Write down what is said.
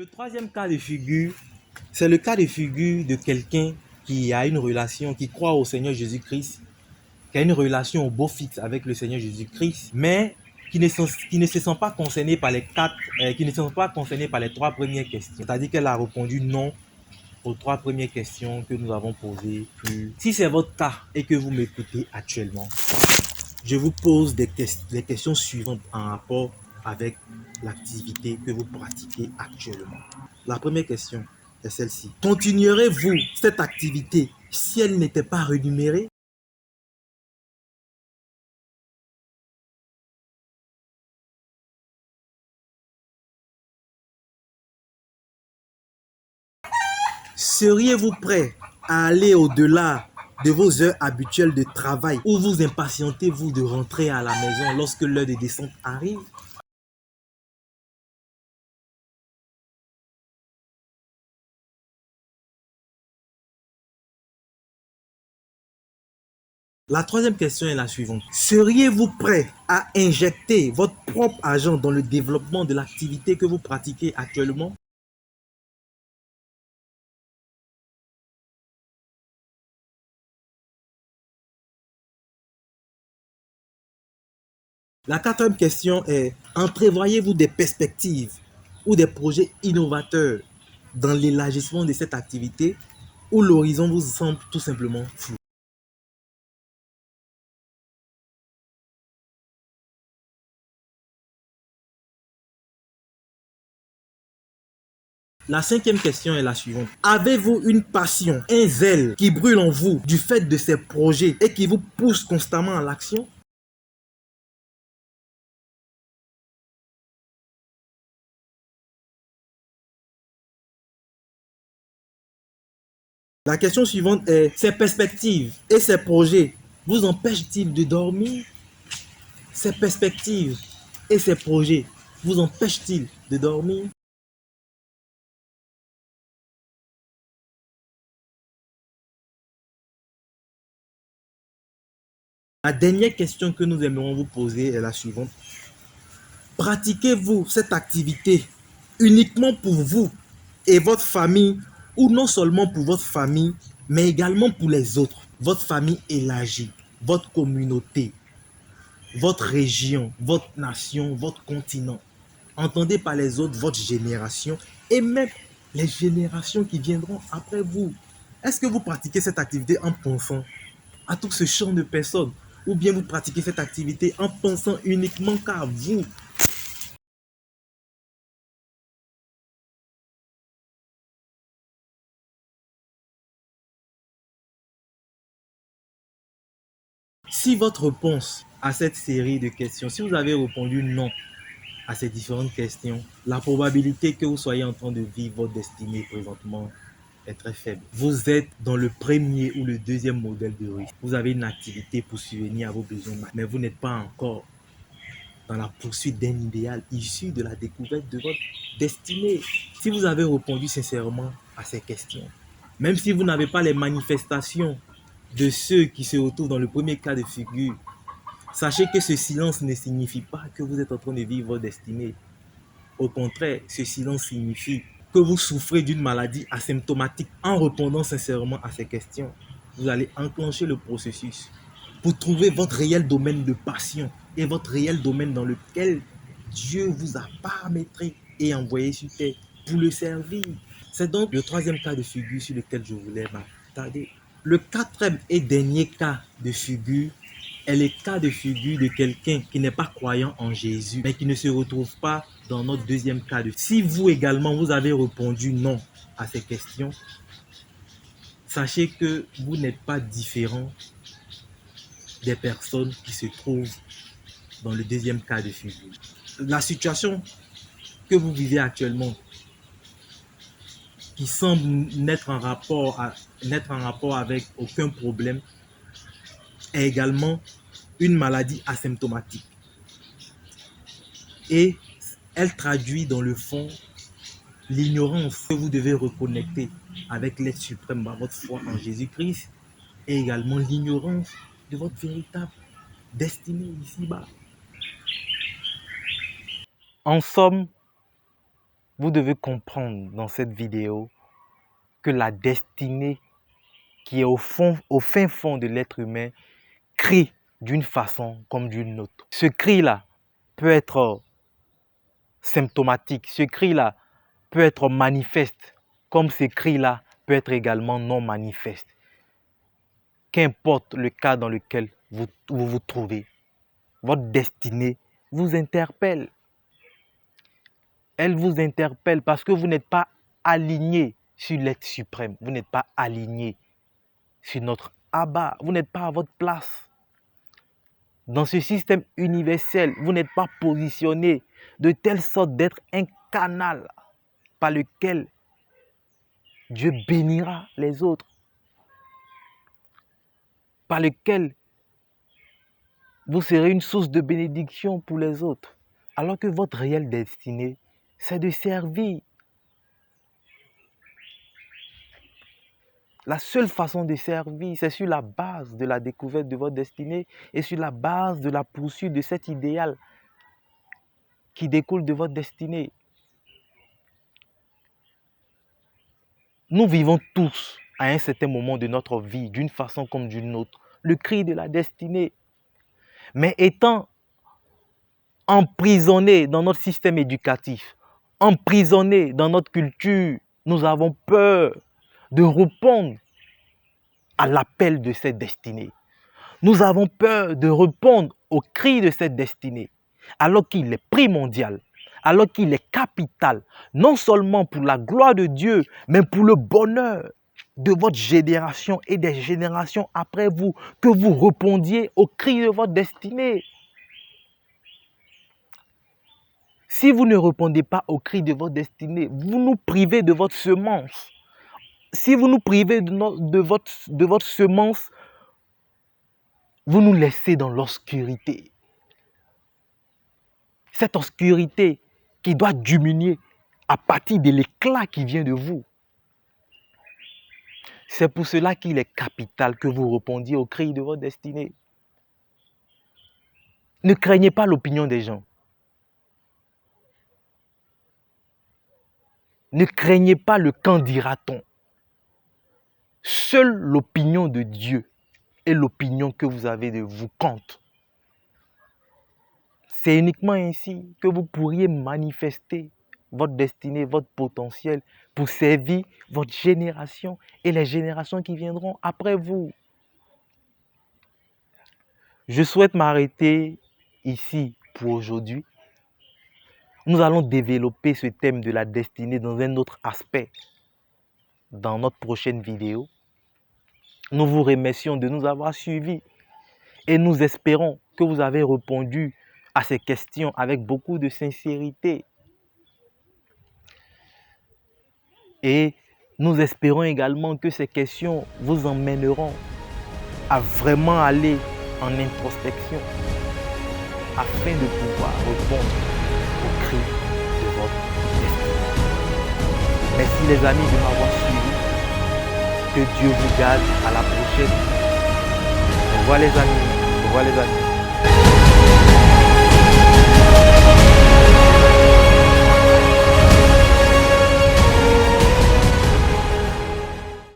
Le troisième cas de figure, c'est le cas de figure de quelqu'un qui a une relation, qui croit au Seigneur Jésus-Christ, qui a une relation au beau fixe avec le Seigneur Jésus-Christ, mais qui ne se sent pas concerné par qui ne se sent pas concerné par les trois premières questions. C'est-à-dire qu'elle a répondu non aux trois premières questions que nous avons posées. Si c'est votre cas et que vous m'écoutez actuellement, je vous pose les questions suivantes en rapport avec l'activité que vous pratiquez actuellement. La première question est celle-ci. Continuerez-vous cette activité si elle n'était pas rémunérée? Seriez-vous prêt à aller au-delà de vos heures habituelles de travail ou vous impatientez-vous de rentrer à la maison lorsque l'heure de descente arrive? La troisième question est la suivante. Seriez-vous prêt à injecter votre propre argent dans le développement de l'activité que vous pratiquez actuellement? La quatrième question est, entrevoyez-vous des perspectives ou des projets innovateurs dans l'élargissement de cette activité ou l'horizon vous semble tout simplement flou? La cinquième question est la suivante. Avez-vous une passion, un zèle qui brûle en vous du fait de ces projets et qui vous pousse constamment à l'action? La question suivante est, ces perspectives et ces projets vous empêchent-ils de dormir? Ces perspectives et ces projets vous empêchent-ils de dormir? La dernière question que nous aimerons vous poser est la suivante. Pratiquez-vous cette activité uniquement pour vous et votre famille ou non seulement pour votre famille, mais également pour les autres, votre famille élargie, votre communauté, votre région, votre nation, votre continent. Entendez par les autres votre génération et même les générations qui viendront après vous. Est-ce que vous pratiquez cette activité en pensant à tout ce champ de personnes ou bien vous pratiquez cette activité en pensant uniquement qu'à vous? Si votre réponse à cette série de questions, si vous avez répondu non à ces différentes questions, la probabilité que vous soyez en train de vivre votre destinée présentement est très faible. Vous êtes dans le premier ou le deuxième modèle de risque. Vous avez une activité pour subvenir à vos besoins, mais vous n'êtes pas encore dans la poursuite d'un idéal issu de la découverte de votre destinée. Si vous avez répondu sincèrement à ces questions, même si vous n'avez pas les manifestations de ceux qui se retrouvent dans le premier cas de figure, sachez que ce silence ne signifie pas que vous êtes en train de vivre votre destinée. Au contraire, ce silence signifie que vous souffrez d'une maladie asymptomatique. En répondant sincèrement à ces questions, vous allez enclencher le processus pour trouver votre réel domaine de passion et votre réel domaine dans lequel Dieu vous a paramétré et envoyé sur terre pour le servir. C'est donc le troisième cas de figure sur lequel je voulais m'attarder. Le quatrième et dernier cas de figure est le cas de figure de quelqu'un qui n'est pas croyant en Jésus, mais qui ne se retrouve pas dans notre deuxième cas de figure. Si vous également, vous avez répondu non à ces questions, sachez que vous n'êtes pas différent des personnes qui se trouvent dans le deuxième cas de figure. La situation que vous vivez actuellement, qui semble n'être en rapport avec aucun problème, est également une maladie asymptomatique. Et elle traduit dans le fond l'ignorance que vous devez reconnecter avec l'être suprême par votre foi en Jésus-Christ et également l'ignorance de votre véritable destinée ici-bas. En somme, vous devez comprendre dans cette vidéo que la destinée qui est au fin fond de l'être humain crie d'une façon comme d'une autre. Ce cri-là peut être symptomatique, ce cri-là peut être manifeste, comme ce cri-là peut être également non manifeste. Qu'importe le cas dans lequel vous vous trouvez, votre destinée vous interpelle. Elle vous interpelle parce que vous n'êtes pas aligné sur l'être suprême. Vous n'êtes pas aligné sur notre Abba. Vous n'êtes pas à votre place. Dans ce système universel, vous n'êtes pas positionné de telle sorte d'être un canal par lequel Dieu bénira les autres, par lequel vous serez une source de bénédiction pour les autres, alors que votre réelle destinée, c'est de servir. La seule façon de servir, c'est sur la base de la découverte de votre destinée et sur la base de la poursuite de cet idéal qui découle de votre destinée. Nous vivons tous, à un certain moment de notre vie, d'une façon comme d'une autre, le cri de la destinée. Mais étant emprisonnés dans notre système éducatif, emprisonnés dans notre culture, nous avons peur de répondre à l'appel de cette destinée. Nous avons peur de répondre au cri de cette destinée, alors qu'il est primordial, alors qu'il est capital, non seulement pour la gloire de Dieu, mais pour le bonheur de votre génération et des générations après vous, que vous répondiez au cri de votre destinée. Si vous ne répondez pas au cri de votre destinée, vous nous privez de votre semence. Si vous nous privez de votre semence, vous nous laissez dans l'obscurité. Cette obscurité qui doit diminuer à partir de l'éclat qui vient de vous. C'est pour cela qu'il est capital que vous répondiez au cri de votre destinée. Ne craignez pas l'opinion des gens. Ne craignez pas le qu'en dira-t-on. Seule l'opinion de Dieu et l'opinion que vous avez de vous compte. C'est uniquement ainsi que vous pourriez manifester votre destinée, votre potentiel pour servir votre génération et les générations qui viendront après vous. Je souhaite m'arrêter ici pour aujourd'hui. Nous allons développer ce thème de la destinée dans un autre aspect dans notre prochaine vidéo. Nous vous remercions de nous avoir suivis et nous espérons que vous avez répondu à ces questions avec beaucoup de sincérité. Et nous espérons également que ces questions vous emmèneront à vraiment aller en introspection afin de pouvoir répondre au cri de votre destinée. Merci les amis de m'avoir suivi. Que Dieu vous garde. À la prochaine. Au revoir les amis. Au revoir les amis.